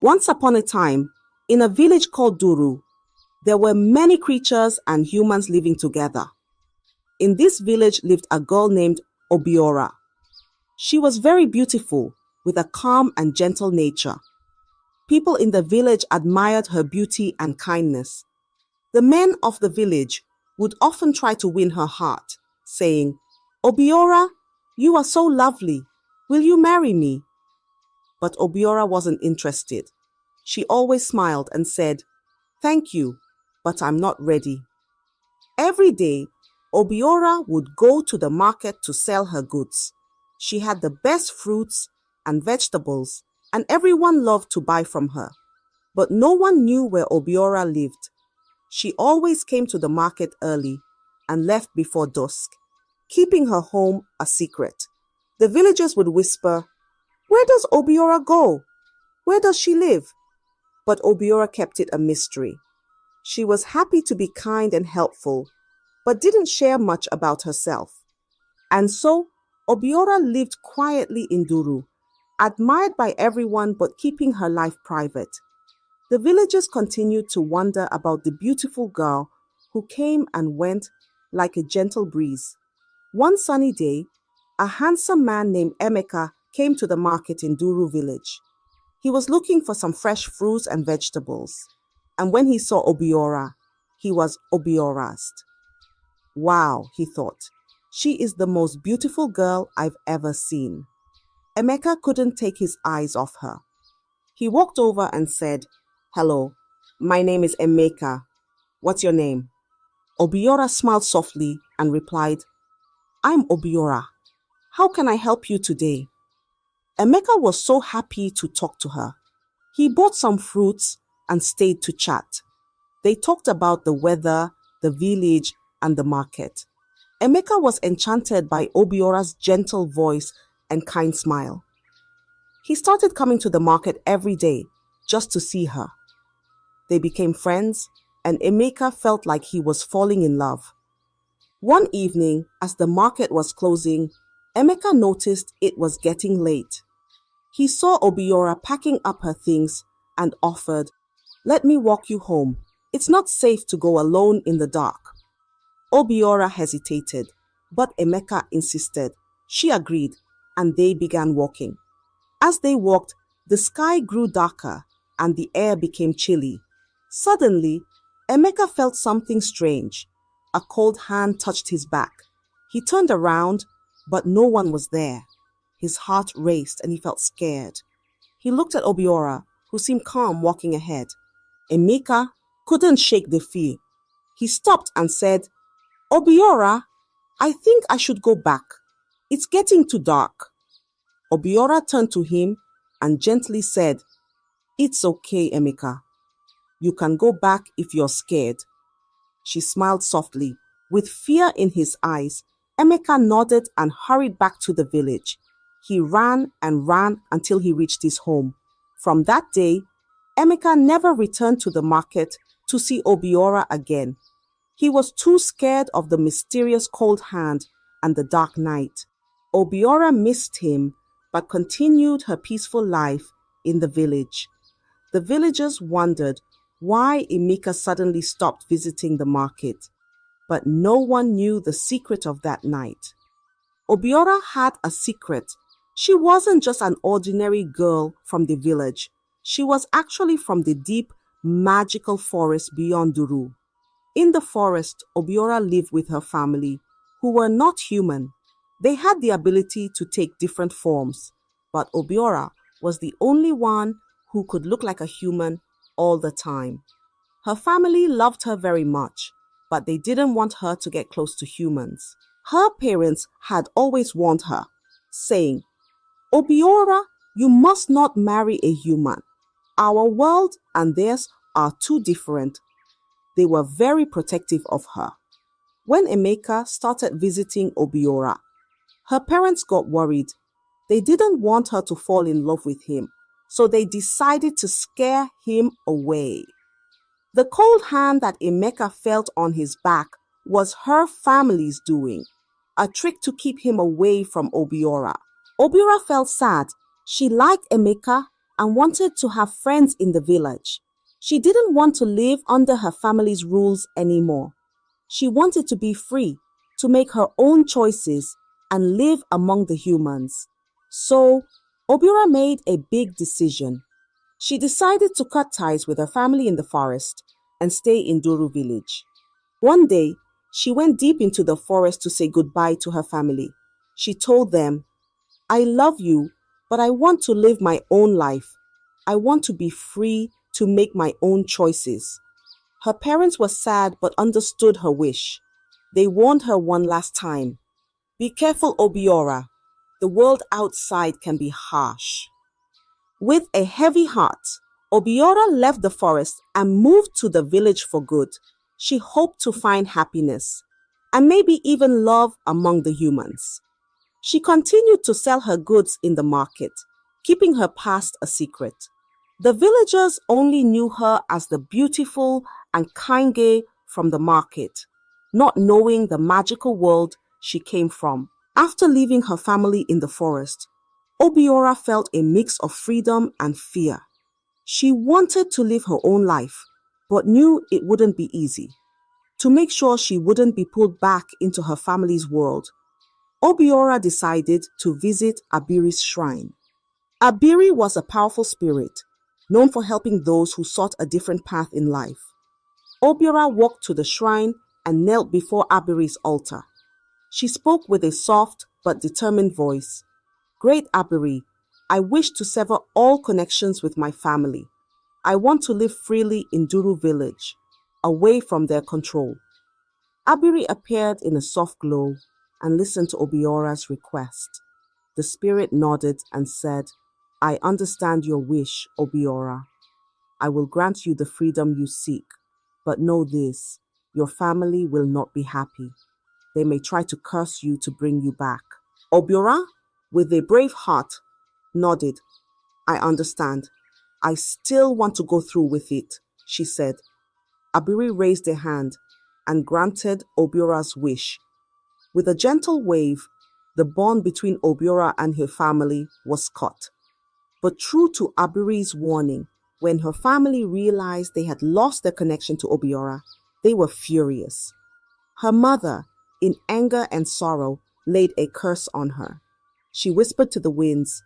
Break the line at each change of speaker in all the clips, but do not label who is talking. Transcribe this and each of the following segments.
Once upon a time, in a village called Duru, there were many creatures and humans living together. In this village lived a girl named Obiora. She was very beautiful, with a calm and gentle nature. People in the village admired her beauty and kindness. The men of the village would often try to win her heart, saying, "Obiora, you are so lovely. Will you marry me?" But Obiora wasn't interested. She always smiled and said, "Thank you, but I'm not ready." Every day, Obiora would go to the market to sell her goods. She had the best fruits and vegetables, and everyone loved to buy from her. But no one knew where Obiora lived. She always came to the market early and left before dusk, keeping her home a secret. The villagers would whisper, "Where does Obiora go? Where does she live?" But Obiora kept it a mystery. She was happy to be kind and helpful, but didn't share much about herself. And so, Obiora lived quietly in Duru, admired by everyone but keeping her life private. The villagers continued to wonder about the beautiful girl who came and went like a gentle breeze. One sunny day, a handsome man named Emeka came to the market in Duru village. He was looking for some fresh fruits and vegetables. And when he saw Obiora, he was Obiorazed. "Wow," he thought, "she is the most beautiful girl I've ever seen." Emeka couldn't take his eyes off her. He walked over and said, "Hello, my name is Emeka. What's your name?" Obiora smiled softly and replied, "I'm Obiora. How can I help you today?" Emeka was so happy to talk to her. He bought some fruits and stayed to chat. They talked about the weather, the village, and the market. Emeka was enchanted by Obiora's gentle voice and kind smile. He started coming to the market every day just to see her. They became friends, and Emeka felt like he was falling in love. One evening, as the market was closing, Emeka noticed it was getting late. He saw Obiora packing up her things and offered, "Let me walk you home. It's not safe to go alone in the dark." Obiora hesitated, but Emeka insisted. She agreed, and they began walking. As they walked, the sky grew darker and the air became chilly. Suddenly, Emeka felt something strange. A cold hand touched his back. He turned around, but no one was there. His heart raced and he felt scared. He looked at Obiora, who seemed calm walking ahead. Emeka couldn't shake the fear. He stopped and said, "Obiora, I think I should go back. It's getting too dark." Obiora turned to him and gently said, "It's okay, Emeka. You can go back if you're scared." She smiled softly. With fear in his eyes, Emeka nodded and hurried back to the village. He ran and ran until he reached his home. From that day, Emeka never returned to the market to see Obiora again. He was too scared of the mysterious cold hand and the dark night. Obiora missed him, but continued her peaceful life in the village. The villagers wondered why Emeka suddenly stopped visiting the market, but no one knew the secret of that night. Obiora had a secret. She wasn't just an ordinary girl from the village. She was actually from the deep, magical forest beyond Duru. In the forest, Obiora lived with her family, who were not human. They had the ability to take different forms, but Obiora was the only one who could look like a human all the time. Her family loved her very much, but they didn't want her to get close to humans. Her parents had always warned her, saying, "Obiora, you must not marry a human. Our world and theirs are too different." They were very protective of her. When Emeka started visiting Obiora, her parents got worried. They didn't want her to fall in love with him, so they decided to scare him away. The cold hand that Emeka felt on his back was her family's doing, a trick to keep him away from Obiora. Obiora felt sad. She liked Emeka and wanted to have friends in the village. She didn't want to live under her family's rules anymore. She wanted to be free, to make her own choices and live among the humans. So, Obiora made a big decision. She decided to cut ties with her family in the forest and stay in Duru village. One day, she went deep into the forest to say goodbye to her family. She told them, "I love you, but I want to live my own life. I want to be free to make my own choices." Her parents were sad but understood her wish. They warned her one last time. "Be careful, Obiora. The world outside can be harsh." With a heavy heart, Obiora left the forest and moved to the village for good. She hoped to find happiness and maybe even love among the humans. She continued to sell her goods in the market, keeping her past a secret. The villagers only knew her as the beautiful and kind girl from the market, not knowing the magical world she came from. After leaving her family in the forest, Obiora felt a mix of freedom and fear. She wanted to live her own life, but knew it wouldn't be easy. To make sure she wouldn't be pulled back into her family's world, Obiora decided to visit Abiri's shrine. Abiri was a powerful spirit, known for helping those who sought a different path in life. Obiora walked to the shrine and knelt before Abiri's altar. She spoke with a soft but determined voice. "Great Abiri, I wish to sever all connections with my family. I want to live freely in Duru village, away from their control." Abiri appeared in a soft glow and listened to Obiora's request. The spirit nodded and said, "I understand your wish, Obiora. I will grant you the freedom you seek, but know this, your family will not be happy. They may try to curse you to bring you back." Obiora, with a brave heart, nodded. "I understand. I still want to go through with it," she said. Abiri raised a hand and granted Obiora's wish. With a gentle wave, the bond between Obiora and her family was cut. But true to Abiri's warning, when her family realized they had lost their connection to Obiora, they were furious. Her mother, in anger and sorrow, laid a curse on her. She whispered to the winds,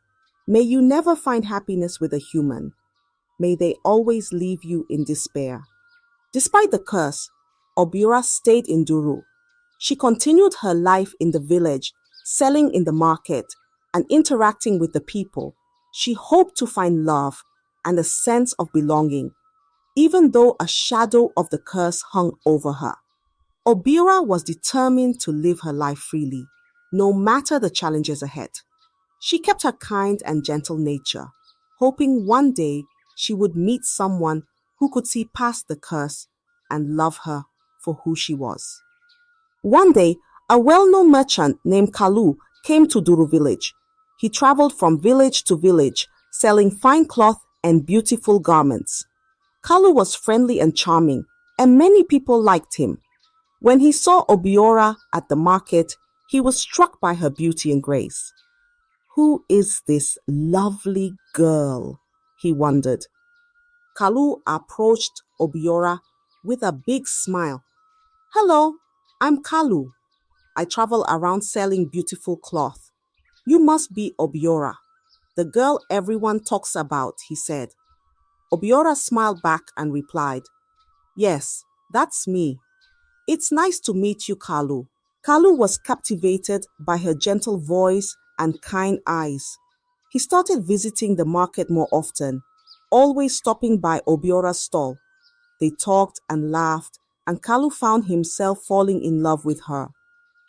"May you never find happiness with a human. May they always leave you in despair." Despite the curse, Obiora stayed in Duru. She continued her life in the village, selling in the market and interacting with the people. She hoped to find love and a sense of belonging, even though a shadow of the curse hung over her. Obiora was determined to live her life freely, no matter the challenges ahead. She kept her kind and gentle nature, hoping one day she would meet someone who could see past the curse and love her for who she was. One day, a well-known merchant named Kalu came to Duru village. He traveled from village to village, selling fine cloth and beautiful garments. Kalu was friendly and charming, and many people liked him. When he saw Obiora at the market, he was struck by her beauty and grace. "Who is this lovely girl?" he wondered. Kalu approached Obiora with a big smile. "Hello, I'm Kalu. I travel around selling beautiful cloth. You must be Obiora, the girl everyone talks about," he said. Obiora smiled back and replied, "Yes, that's me. It's nice to meet you, Kalu." Kalu was captivated by her gentle voice and kind eyes. He started visiting the market more often, always stopping by Obiora's stall. They talked and laughed, and Kalu found himself falling in love with her.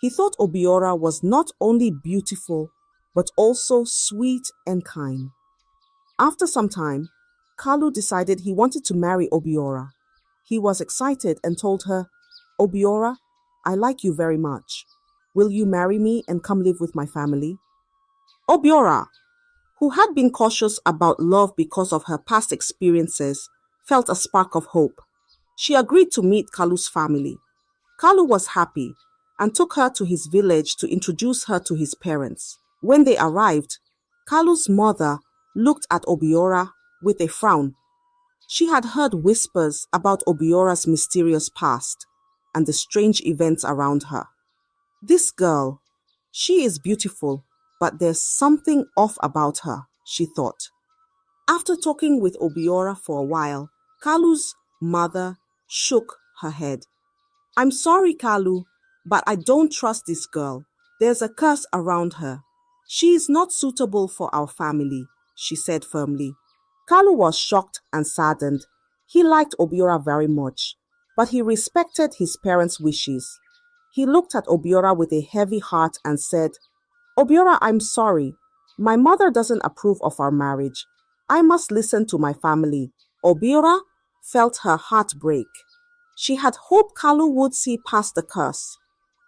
He thought Obiora was not only beautiful, but also sweet and kind. After some time, Kalu decided he wanted to marry Obiora. He was excited and told her, "Obiora, I like you very much. Will you marry me and come live with my family?" Obiora, who had been cautious about love because of her past experiences, felt a spark of hope. She agreed to meet Kalu's family. Kalu was happy and took her to his village to introduce her to his parents. When they arrived, Kalu's mother looked at Obiora with a frown. She had heard whispers about Obiora's mysterious past and the strange events around her. This girl, she is beautiful, but there's something off about her, she thought. After talking with Obiora for a while, Kalu's mother shook her head. I'm sorry, Kalu, but I don't trust this girl. There's a curse around her. She is not suitable for our family, she said firmly. Kalu was shocked and saddened. He liked Obiora very much, but he respected his parents' wishes. He looked at Obiora with a heavy heart and said, Obiora, I'm sorry. My mother doesn't approve of our marriage. I must listen to my family. Obiora felt her heart break. She had hoped Kalu would see past the curse,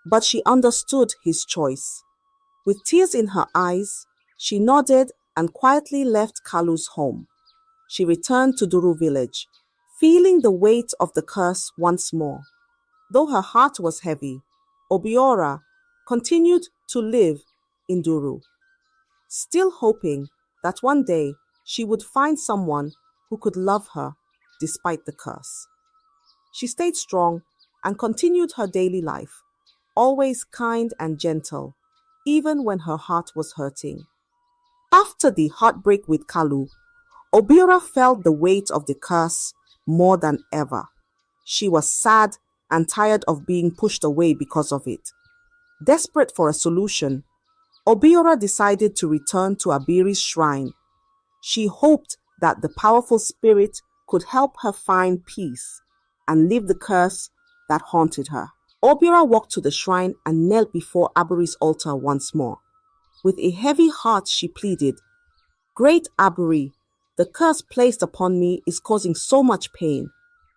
but she understood his choice. With tears in her eyes, she nodded and quietly left Kalu's home. She returned to Duru village, feeling the weight of the curse once more. Though her heart was heavy, Obiora continued to live in Duru, still hoping that one day she would find someone who could love her despite the curse. She stayed strong and continued her daily life, always kind and gentle, even when her heart was hurting. After the heartbreak with Kalu, Obiora felt the weight of the curse more than ever. She was sad and tired of being pushed away because of it. Desperate for a solution, Obiora decided to return to Abiri's shrine. She hoped that the powerful spirit could help her find peace and leave the curse that haunted her. Obiora walked to the shrine and knelt before Abiri's altar once more. With a heavy heart she pleaded, Great Abiri, the curse placed upon me is causing so much pain.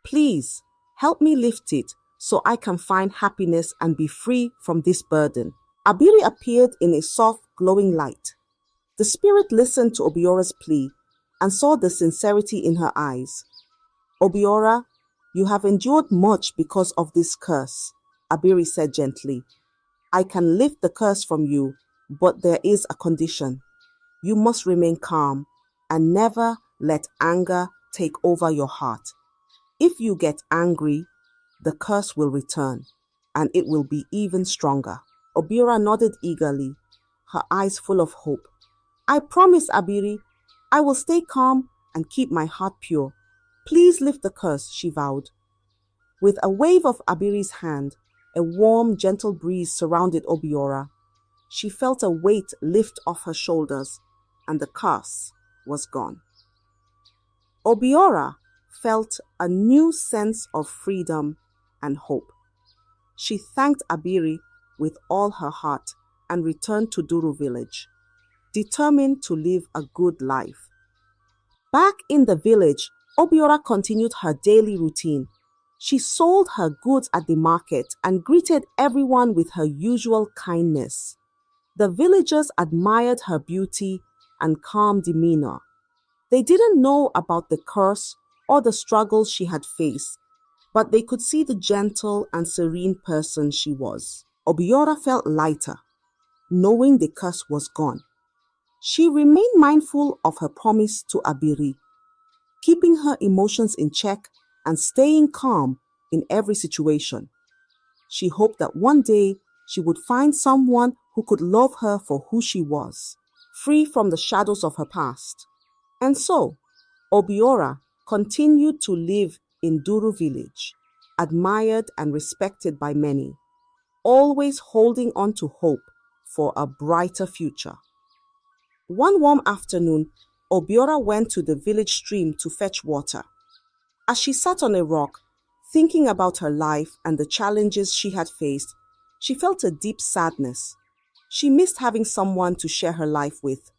Please, help me lift it so I can find happiness and be free from this burden. Abiri appeared in a soft, glowing light. The spirit listened to Obiora's plea and saw the sincerity in her eyes. Obiora, you have endured much because of this curse, Abiri said gently. I can lift the curse from you, but there is a condition. You must remain calm and never let anger take over your heart. If you get angry, the curse will return, and it will be even stronger. Obiora nodded eagerly, her eyes full of hope. I promise, Abiri, I will stay calm and keep my heart pure. Please lift the curse, she vowed. With a wave of Abiri's hand, a warm, gentle breeze surrounded Obiora. She felt a weight lift off her shoulders, and the curse was gone. Obiora felt a new sense of freedom and hope. She thanked Abiri with all her heart and returned to Duru village, determined to live a good life. Back in the village, Obiora continued her daily routine. She sold her goods at the market and greeted everyone with her usual kindness. The villagers admired her beauty and calm demeanor. They didn't know about the curse or the struggles she had faced, but they could see the gentle and serene person she was. Obiora felt lighter, knowing the curse was gone. She remained mindful of her promise to Abiri, keeping her emotions in check and staying calm in every situation. She hoped that one day she would find someone who could love her for who she was, free from the shadows of her past. And so, Obiora continued to live in Duru village, admired and respected by many, always holding on to hope for a brighter future. One warm afternoon, Obiora went to the village stream to fetch water. As she sat on a rock, thinking about her life and the challenges she had faced, she felt a deep sadness. She missed having someone to share her life with.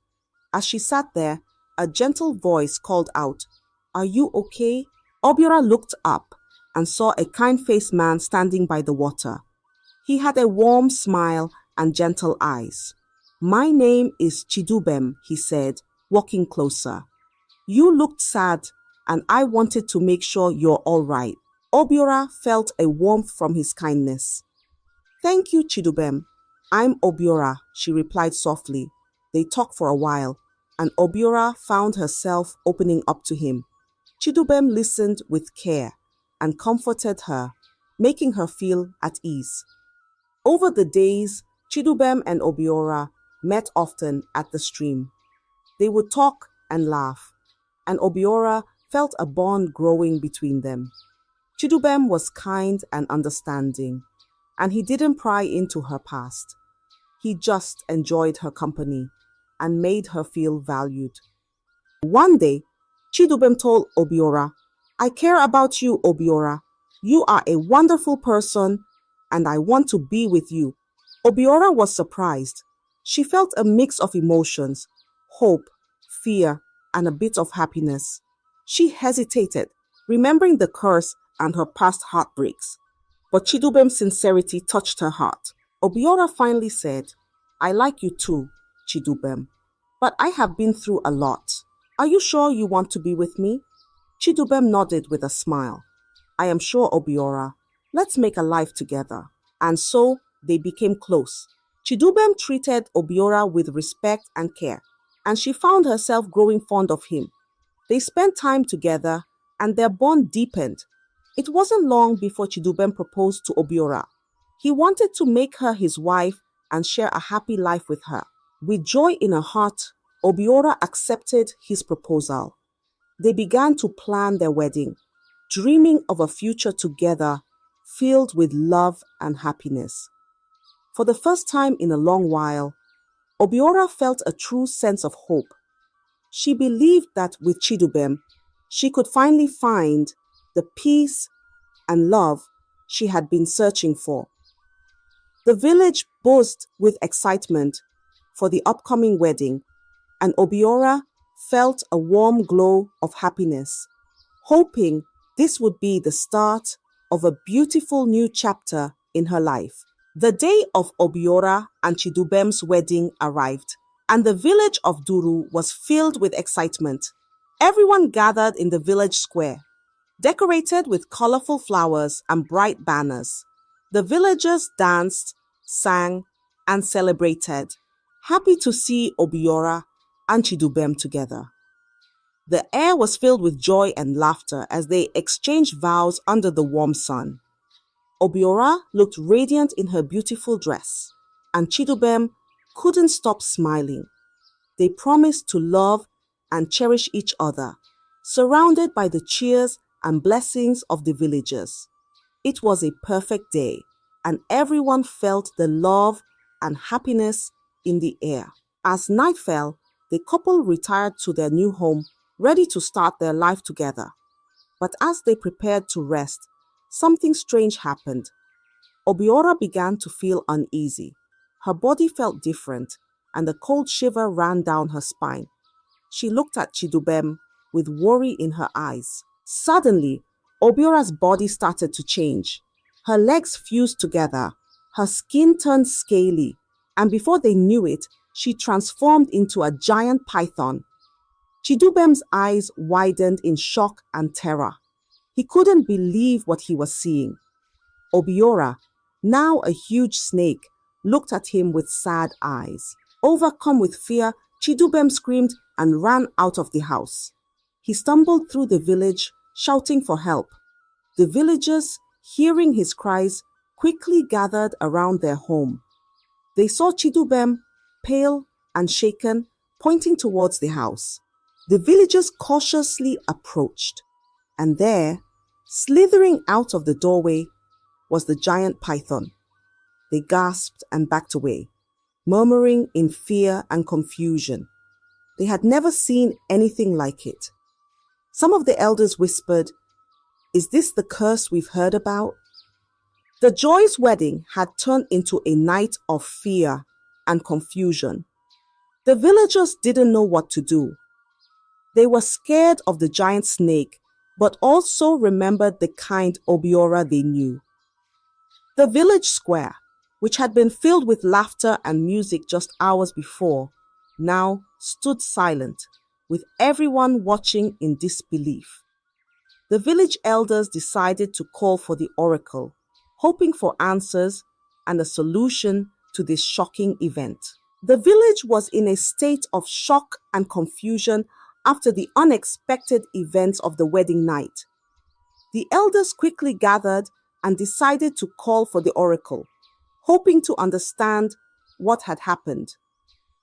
As she sat there, a gentle voice called out, "Are you okay?" Obiora looked up and saw a kind-faced man standing by the water. He had a warm smile and gentle eyes. "My name is Chidubem," he said, walking closer. "You looked sad, and I wanted to make sure you're all right." Obiora felt a warmth from his kindness. "Thank you, Chidubem. I'm Obiora," she replied softly. They talked for a while. and Obiora found herself opening up to him. Chidubem listened with care and comforted her, making her feel at ease. Over the days, Chidubem and Obiora met often at the stream. They would talk and laugh, and Obiora felt a bond growing between them. Chidubem was kind and understanding, and he didn't pry into her past. He just enjoyed her company and made her feel valued. One day, Chidubem told Obiora, "I care about you, Obiora. You are a wonderful person and I want to be with you." Obiora was surprised. She felt a mix of emotions, hope, fear, and a bit of happiness. She hesitated, remembering the curse and her past heartbreaks. But Chidubem's sincerity touched her heart. Obiora finally said, "I like you too, Chidubem, but I have been through a lot. Are you sure you want to be with me?" Chidubem nodded with a smile. "I am sure, Obiora. Let's make a life together." And so they became close. Chidubem treated Obiora with respect and care, and she found herself growing fond of him. They spent time together, and their bond deepened. It wasn't long before Chidubem proposed to Obiora. He wanted to make her his wife and share a happy life with her. With joy in her heart, Obiora accepted his proposal. They began to plan their wedding, dreaming of a future together filled with love and happiness. For the first time in a long while, Obiora felt a true sense of hope. She believed that with Chidubem, she could finally find the peace and love she had been searching for. The village buzzed with excitement for the upcoming wedding, and Obiora felt a warm glow of happiness, hoping this would be the start of a beautiful new chapter in her life. The day of Obiora and Chidubem's wedding arrived, and the village of Duru was filled with excitement. Everyone gathered in the village square, decorated with colorful flowers and bright banners. The villagers danced, sang, and celebrated, happy to see Obiora and Chidubem together. The air was filled with joy and laughter as they exchanged vows under the warm sun. Obiora looked radiant in her beautiful dress, and Chidubem couldn't stop smiling. They promised to love and cherish each other, surrounded by the cheers and blessings of the villagers. It was a perfect day, and everyone felt the love and happiness in the air. As night fell, the couple retired to their new home, ready to start their life together. But as they prepared to rest, something strange happened. Obiora began to feel uneasy. Her body felt different, and a cold shiver ran down her spine. She looked at Chidubem with worry in her eyes. Suddenly, Obiora's body started to change. Her legs fused together, her skin turned scaly, and before they knew it, she transformed into a giant python. Chidubem's eyes widened in shock and terror. He couldn't believe what he was seeing. Obiora, now a huge snake, looked at him with sad eyes. Overcome with fear, Chidubem screamed and ran out of the house. He stumbled through the village, shouting for help. The villagers, hearing his cries, quickly gathered around their home. They saw Chidubem, pale and shaken, pointing towards the house. The villagers cautiously approached, and there, slithering out of the doorway, was the giant python. They gasped and backed away, murmuring in fear and confusion. They had never seen anything like it. Some of the elders whispered, "Is this the curse we've heard about?" The joyous wedding had turned into a night of fear and confusion. The villagers didn't know what to do. They were scared of the giant snake, but also remembered the kind Obiora they knew. The village square, which had been filled with laughter and music just hours before, now stood silent, with everyone watching in disbelief. The village elders decided to call for the oracle, hoping for answers and a solution to this shocking event. The village was in a state of shock and confusion after the unexpected events of the wedding night. The elders quickly gathered and decided to call for the oracle, hoping to understand what had happened.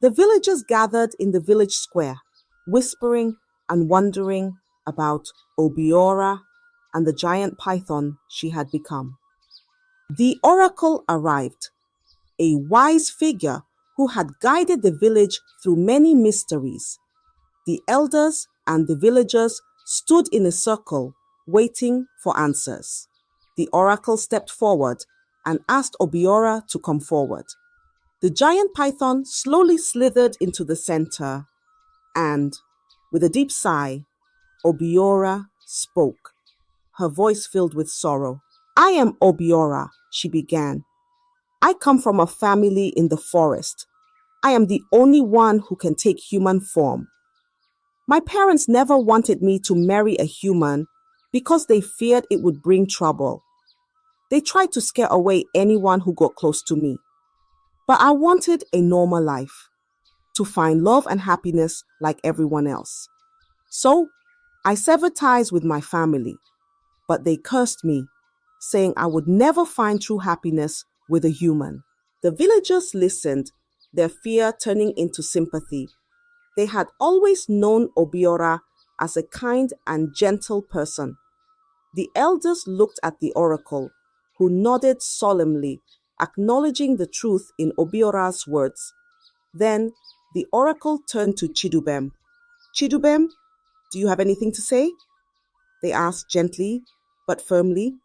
The villagers gathered in the village square, whispering and wondering about Obiora and the giant python she had become. The oracle arrived, a wise figure who had guided the village through many mysteries. The elders and the villagers stood in a circle, waiting for answers. The oracle stepped forward and asked Obiora to come forward. The giant python slowly slithered into the center, and, with a deep sigh, Obiora spoke, her voice filled with sorrow. "I am Obiora," she began. "I come from a family in the forest. I am the only one who can take human form. My parents never wanted me to marry a human because they feared it would bring trouble. They tried to scare away anyone who got close to me. But I wanted a normal life, to find love and happiness like everyone else. So I severed ties with my family, but they cursed me, saying I would never find true happiness with a human." The villagers listened, their fear turning into sympathy. They had always known Obiora as a kind and gentle person. The elders looked at the oracle, who nodded solemnly, acknowledging the truth in Obiora's words. Then the oracle turned to Chidubem. "Chidubem, do you have anything to say?" they asked gently but firmly.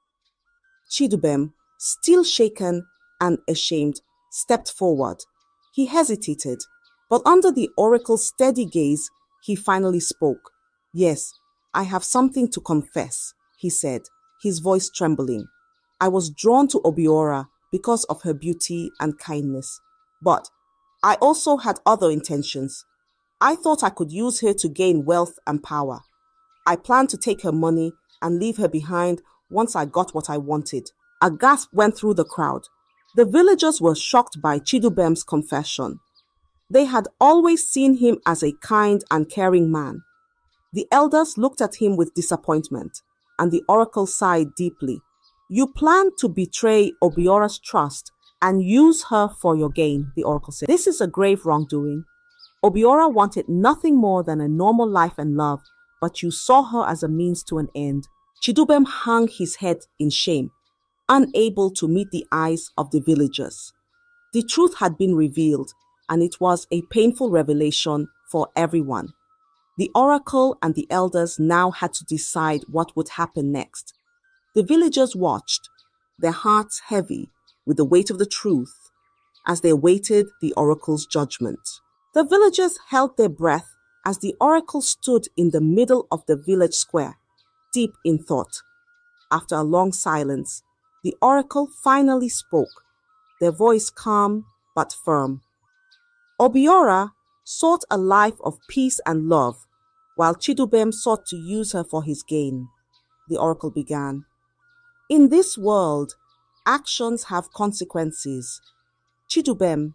Chidubem, still shaken and ashamed, stepped forward. He hesitated, but under the oracle's steady gaze, he finally spoke. "Yes, I have something to confess," he said, his voice trembling. "I was drawn to Obiora because of her beauty and kindness, but I also had other intentions. I thought I could use her to gain wealth and power. I planned to take her money and leave her behind once I got what I wanted." A gasp went through the crowd. The villagers were shocked by Chidubem's confession. They had always seen him as a kind and caring man. The elders looked at him with disappointment, and the oracle sighed deeply. "You planned to betray Obiora's trust and use her for your gain," the oracle said. "This is a grave wrongdoing. Obiora wanted nothing more than a normal life and love, but you saw her as a means to an end." Chidubem hung his head in shame, unable to meet the eyes of the villagers. The truth had been revealed, and it was a painful revelation for everyone. The oracle and the elders now had to decide what would happen next. The villagers watched, their hearts heavy with the weight of the truth, as they awaited the oracle's judgment. The villagers held their breath as the oracle stood in the middle of the village square, deep in thought. After a long silence, the oracle finally spoke, their voice calm but firm. "Obiora sought a life of peace and love, while Chidubem sought to use her for his gain," the oracle began. "In this world, actions have consequences. Chidubem,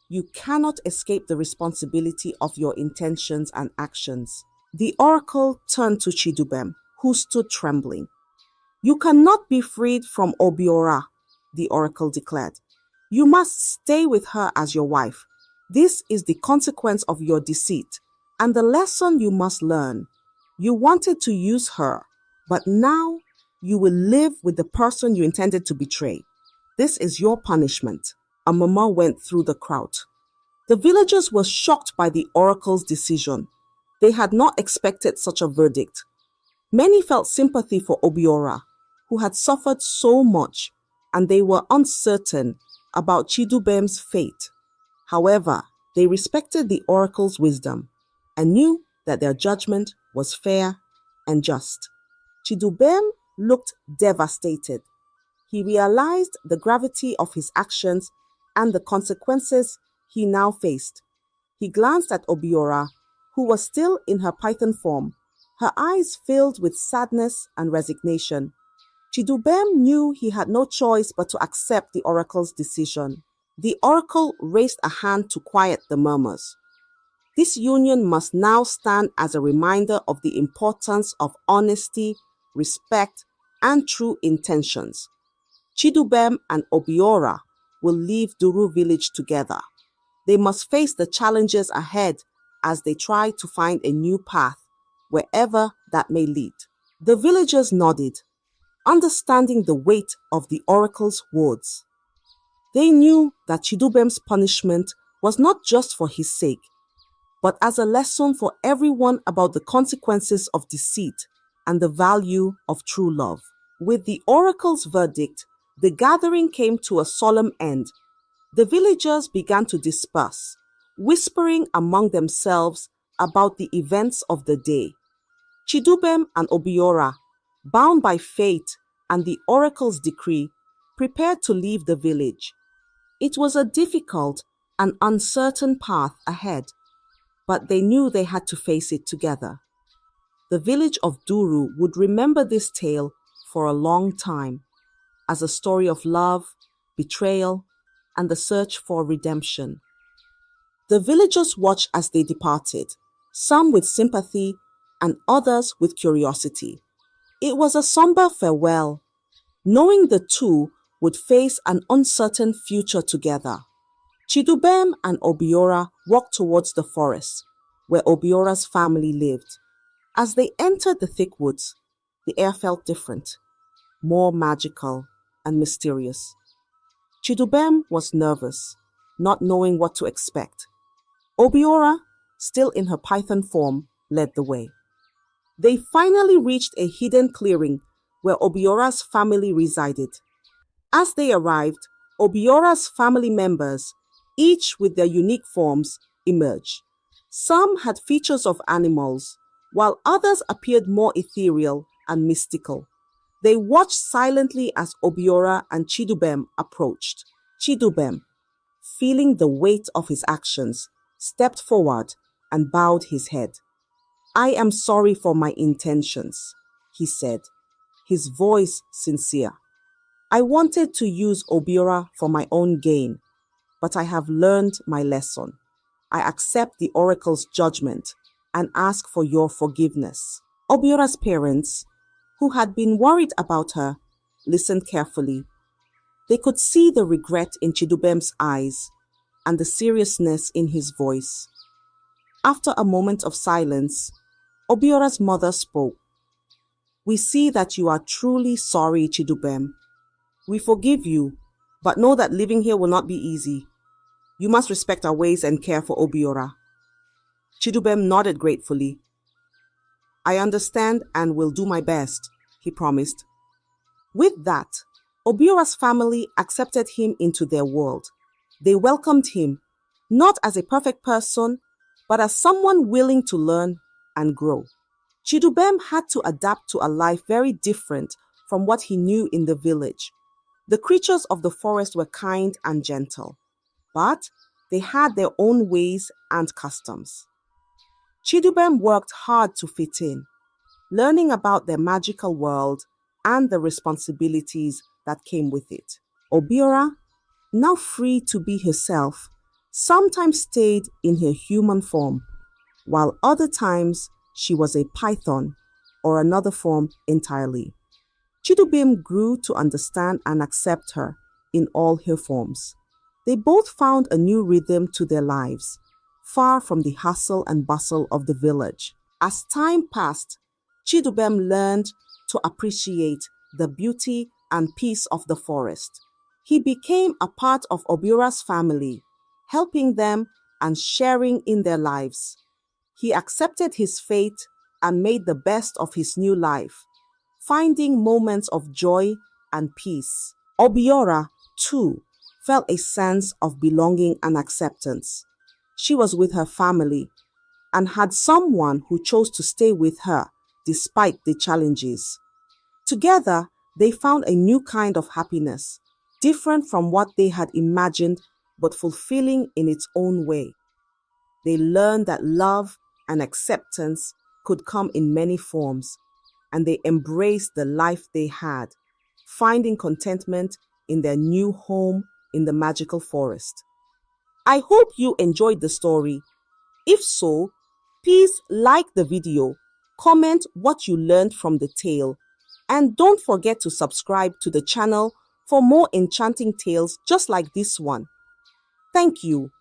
you cannot escape the responsibility of your intentions and actions." The oracle turned to Chidubem, who stood trembling. "You cannot be freed from Obiora," the oracle declared. "You must stay with her as your wife. This is the consequence of your deceit, and the lesson you must learn. You wanted to use her, but now you will live with the person you intended to betray. This is your punishment." A murmur went through the crowd. The villagers were shocked by the oracle's decision. They had not expected such a verdict. Many felt sympathy for Obiora, who had suffered so much, and they were uncertain about Chidubem's fate. However, they respected the oracle's wisdom and knew that their judgment was fair and just. Chidubem looked devastated. He realized the gravity of his actions and the consequences he now faced. He glanced at Obiora, who was still in her python form, her eyes filled with sadness and resignation. Chidubem knew he had no choice but to accept the oracle's decision. The oracle raised a hand to quiet the murmurs. This union must now stand as a reminder of the importance of honesty, respect, and true intentions. Chidubem and Obiora will leave Duru village together. They must face the challenges ahead as they try to find a new path, wherever that may lead. The villagers nodded, understanding the weight of the oracle's words. They knew that Chidubem's punishment was not just for his sake, but as a lesson for everyone about the consequences of deceit and the value of true love. With the oracle's verdict, the gathering came to a solemn end. The villagers began to disperse, whispering among themselves about the events of the day. Chidubem and Obiora, bound by fate and the oracle's decree, prepared to leave the village. It was a difficult and uncertain path ahead, but they knew they had to face it together. The village of Duru would remember this tale for a long time as a story of love, betrayal, and the search for redemption. The villagers watched as they departed, some with sympathy and others with curiosity. It was a somber farewell, knowing the two would face an uncertain future together. Chidubem and Obiora walked towards the forest, where Obiora's family lived. As they entered the thick woods, the air felt different, more magical and mysterious. Chidubem was nervous, not knowing what to expect. Obiora, still in her python form, led the way. They finally reached a hidden clearing where Obiora's family resided. As they arrived, Obiora's family members, each with their unique forms, emerged. Some had features of animals, while others appeared more ethereal and mystical. They watched silently as Obiora and Chidubem approached. Chidubem, feeling the weight of his actions, stepped forward and bowed his head. "I am sorry for my intentions," he said, his voice sincere. "I wanted to use Obiora for my own gain, but I have learned my lesson. I accept the oracle's judgment and ask for your forgiveness." Obiora's parents, who had been worried about her, listened carefully. They could see the regret in Chidubem's eyes and the seriousness in his voice. After a moment of silence, Obiora's mother spoke. "We see that you are truly sorry, Chidubem. We forgive you, but know that living here will not be easy. You must respect our ways and care for Obiora." Chidubem nodded gratefully. "I understand and will do my best," he promised. With that, Obiora's family accepted him into their world. They welcomed him, not as a perfect person, but as someone willing to learn and grow. Chidubem had to adapt to a life very different from what he knew in the village. The creatures of the forest were kind and gentle, but they had their own ways and customs. Chidubem worked hard to fit in, learning about their magical world and the responsibilities that came with it. Obiora, now free to be herself, sometimes stayed in her human form, while other times she was a python or another form entirely. Chidubem grew to understand and accept her in all her forms. They both found a new rhythm to their lives, far from the hustle and bustle of the village. As time passed, Chidubem learned to appreciate the beauty and peace of the forest. He became a part of Obiora's family, helping them and sharing in their lives. He accepted his fate and made the best of his new life, finding moments of joy and peace. Obiora, too, felt a sense of belonging and acceptance. She was with her family and had someone who chose to stay with her despite the challenges. Together, they found a new kind of happiness, different from what they had imagined but fulfilling in its own way. They learned that love and acceptance could come in many forms, and they embraced the life they had, finding contentment in their new home in the magical forest. I hope you enjoyed the story. If so, please like the video, comment what you learned from the tale, and don't forget to subscribe to the channel for more enchanting tales just like this one. Thank you.